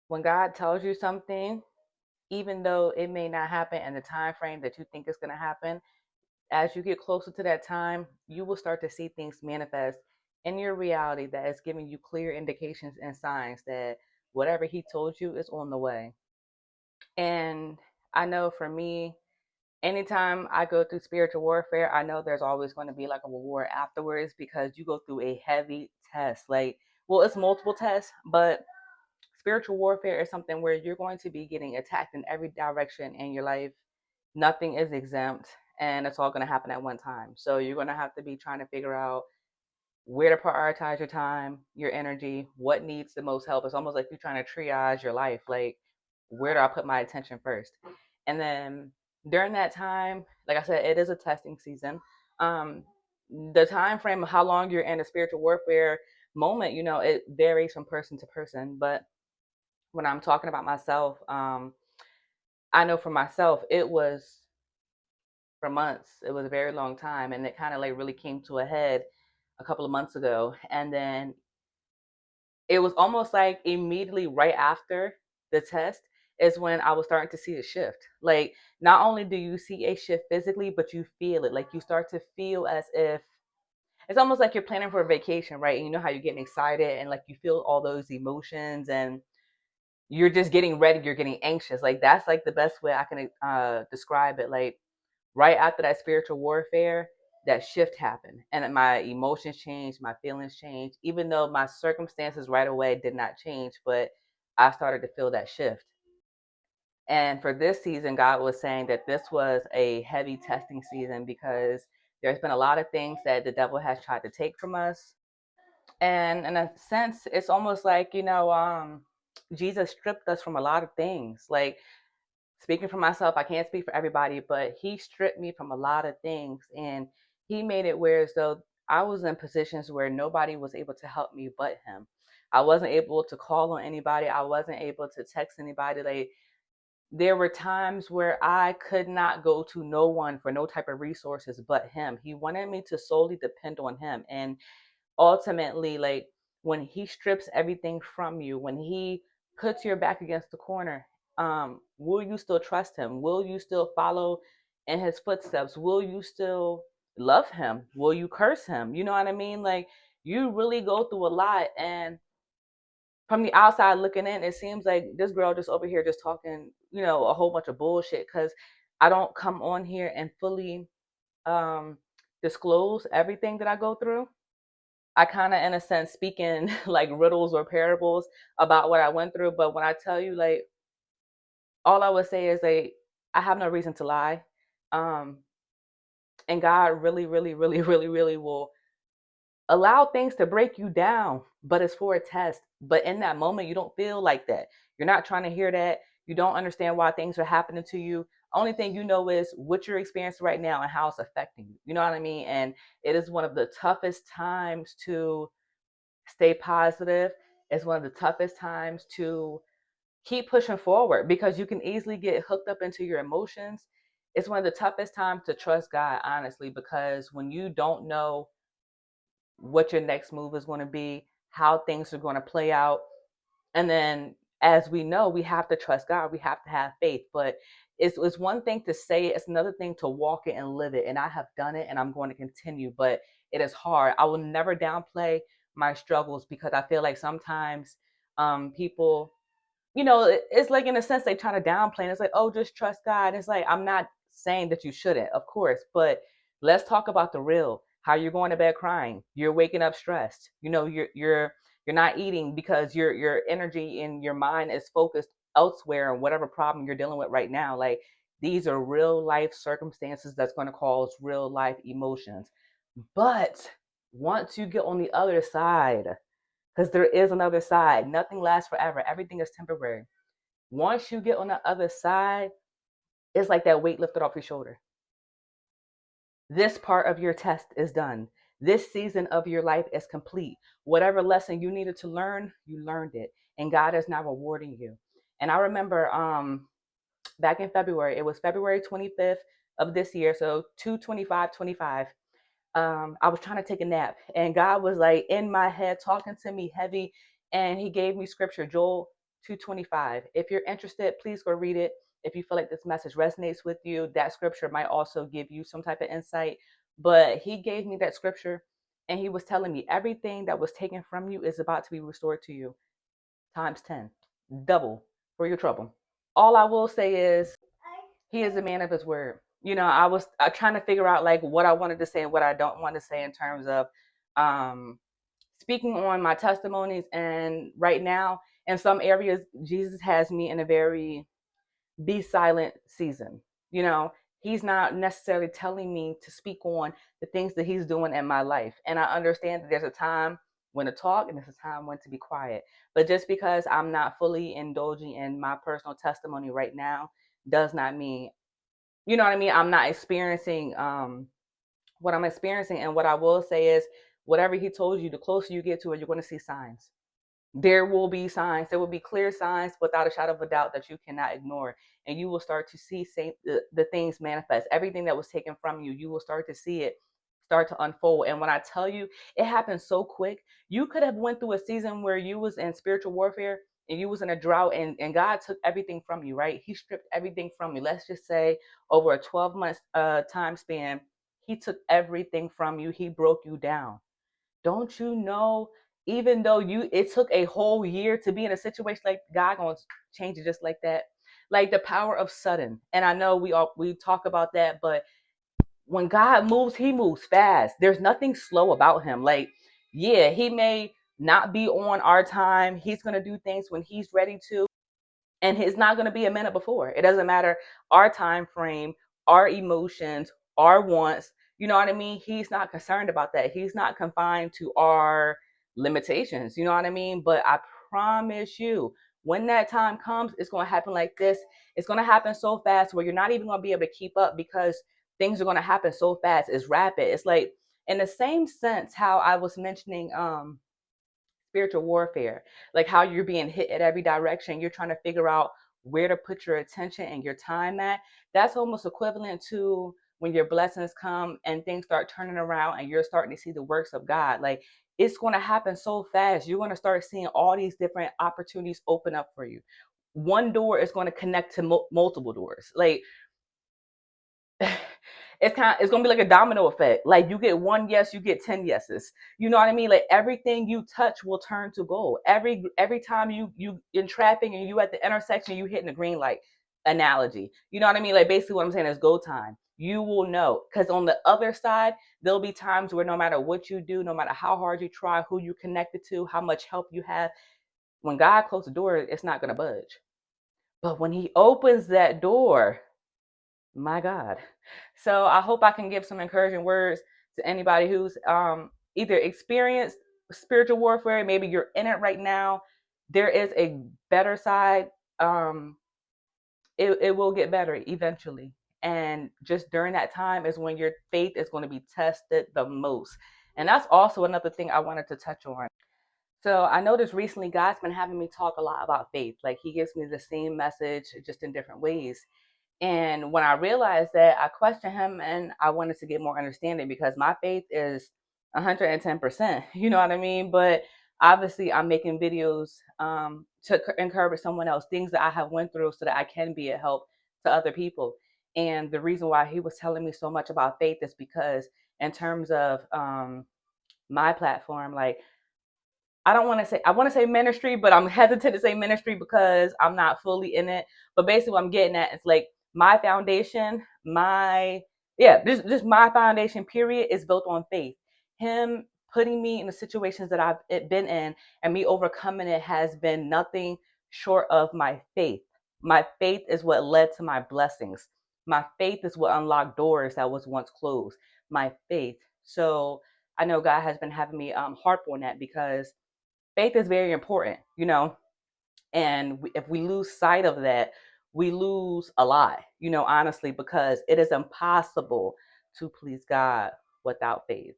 When God tells you something, even though it may not happen in the time frame that you think it's going to happen, as you get closer to that time, you will start to see things manifest in your reality that is giving you clear indications and signs that whatever He told you is on the way. And I know for me, anytime I go through spiritual warfare, I know there's always going to be like a reward afterwards because you go through a heavy test. Like, well, it's multiple tests, but spiritual warfare is something where you're going to be getting attacked in every direction in your life. Nothing is exempt, and it's all going to happen at one time. So you're going to have to be trying to figure out where to prioritize your time, your energy, what needs the most help. It's almost like you're trying to triage your life. Like, where do I put my attention first? And then during that time, like I said, it is a testing season. Um, the time frame of how long you're in a spiritual warfare moment, it varies from person to person. But when I'm talking about myself, I know for myself, it was for months. It was a very long time, and it kind of like really came to a head a couple of months ago. And then it was almost like immediately right after the test is when I was starting to see a shift. Like, not only do you see a shift physically, but you feel it. Like, you start to feel as if it's almost like you're planning for a vacation, right? And you know how you're getting excited and like you feel all those emotions and you're just getting ready, you're getting anxious. Like, that's like the best way I can describe it. Like, right after that spiritual warfare, that shift happened and my emotions changed, my feelings changed, even though my circumstances right away did not change, but I started to feel that shift. And for this season, God was saying that this was a heavy testing season because there's been a lot of things that the devil has tried to take from us. And in a sense, it's almost like, Jesus stripped us from a lot of things. Like, speaking for myself, I can't speak for everybody, but he stripped me from a lot of things. And he made it where as though I was in positions where nobody was able to help me but him. I wasn't able to call on anybody. I wasn't able to text anybody. Like, there were times where I could not go to no one for no type of resources but him. He wanted me to solely depend on him. And ultimately, like, when he strips everything from you, when he puts your back against the corner, will you still trust him? Will you still follow in his footsteps? Will you still love him? Will you curse him? You know what I mean? Like, you really go through a lot. And from the outside looking in, it seems like this girl just over here just talking, a whole bunch of bullshit because I don't come on here and fully um, disclose everything that I go through. I kind of, in a sense, speak in like riddles or parables about what I went through. But when I tell you, like, all I would say is, like, I have no reason to lie. Um, and God really, really, really, really, really will allow things to break you down, but it's for a test. But in that moment, you don't feel like that. You're not trying to hear that. You don't understand why things are happening to you. Only thing you know is what you're experiencing right now and how it's affecting you. You know what I mean? And it is one of the toughest times to stay positive. It's one of the toughest times to keep pushing forward because you can easily get hooked up into your emotions. It's one of the toughest times to trust God, honestly, because when you don't know what your next move is going to be, how things are going to play out, and then as we know, we have to trust God, we have to have faith. But it's one thing to say it, it's another thing to walk it and live it. And I have done it and I'm going to continue, but it is hard. I will never downplay my struggles because I feel like sometimes people, it's like in a sense they try to downplay and it's like, oh, just trust God. It's like, I'm not saying that you shouldn't, of course, but let's talk about the real. How you're going to bed crying, you're waking up stressed, you're not eating because your energy and your mind is focused elsewhere on whatever problem you're dealing with right now. Like, these are real life circumstances that's going to cause real life emotions. But once you get on the other side, because there is another side, nothing lasts forever, everything is temporary. Once you get on the other side, it's like that weight lifted off your shoulder. This part of your test is done. This season of your life is complete. Whatever lesson you needed to learn, you learned it. And God is now rewarding you. And I remember back in February, it was February 25th of this year, so 2/25/25. I was trying to take a nap, and God was like in my head talking to me heavy, and He gave me scripture, Joel 2:25. If you're interested, please go read it. If you feel like this message resonates with you, that scripture might also give you some type of insight. But he gave me that scripture and he was telling me everything that was taken from you is about to be restored to you times 10, double for your trouble. All I will say is he is a man of his word. I was trying to figure out like what I wanted to say and what I don't want to say in terms of um, speaking on my testimonies. And right now, in some areas, Jesus has me in a very be silent season. You know, he's not necessarily telling me to speak on the things that he's doing in my life. And I understand that there's a time when to talk and there's a time when to be quiet. But just because I'm not fully indulging in my personal testimony right now does not mean, you know what I mean, I'm not experiencing what I'm experiencing. And what I will say is whatever he told you, the closer you get to it, you're going to see signs. There will be signs. There will be clear signs without a shadow of a doubt that you cannot ignore. And you will start to see the things manifest. Everything that was taken from you, you will start to see it start to unfold. And when I tell you, it happened so quick. You could have went through a season where you was in spiritual warfare and you was in a drought, and God took everything from you, right? He stripped everything from you. Let's just say over a 12-month time span, he took everything from you. He broke you down. Don't you know, even though it took a whole year to be in a situation, like God gonna change it just like that. Like the power of sudden. And I know we talk about that, but when God moves, he moves fast. There's nothing slow about him. Like, yeah, he may not be on our time. He's gonna do things when he's ready to, and it's not going to be a minute before. It doesn't matter our time frame, our emotions, our wants. You know what I mean? He's not concerned about that. He's not confined to our limitations. You know what I mean? But I promise you, when that time comes, it's going to happen like this. It's going to happen so fast where you're not even going to be able to keep up because things are going to happen so fast. It's rapid. It's like in the same sense how I was mentioning spiritual warfare, like how you're being hit at every direction. You're trying to figure out where to put your attention and your time at. That's almost equivalent to when your blessings come and things start turning around and you're starting to see the works of God. Like it's going to happen so fast. You're going to start seeing all these different opportunities open up for you. One door is going to connect to multiple doors. Like it's gonna be like a domino effect. Like you get one yes, you get 10 yeses. You know what I mean? Like everything you touch will turn to gold. Every time you in traffic and you at the intersection, you hitting the green light analogy. You know what I mean? Like basically what I'm saying is go time. You will know. Because on the other side, there'll be times where no matter what you do, no matter how hard you try, who you connected to, how much help you have, when God closes the door, it's not gonna budge. But when he opens that door, my God. So I hope I can give some encouraging words to anybody who's either experienced spiritual warfare, maybe you're in it right now. There is a better side. Um, it will get better eventually. And just during that time is when your faith is going to be tested the most. And that's also another thing I wanted to touch on. So I noticed recently God's been having me talk a lot about faith. Like he gives me the same message just in different ways. And when I realized that, I questioned him and I wanted to get more understanding because my faith is 110%. You know what I mean? But obviously, I'm making videos to encourage someone else, things that I have went through so that I can be a help to other people. And the reason why he was telling me so much about faith is because in terms of my platform, like I want to say ministry, but I'm hesitant to say ministry because I'm not fully in it. But basically what I'm getting at is like my foundation, this my foundation period is built on faith. Him putting me in the situations that I've been in and me overcoming it has been nothing short of my faith. My faith is what led to my blessings. My faith is what unlocked doors that was once closed. My faith. So I know God has been having me harp on that because faith is very important, and if we lose sight of that, we lose a lot, honestly, because it is impossible to please God without faith.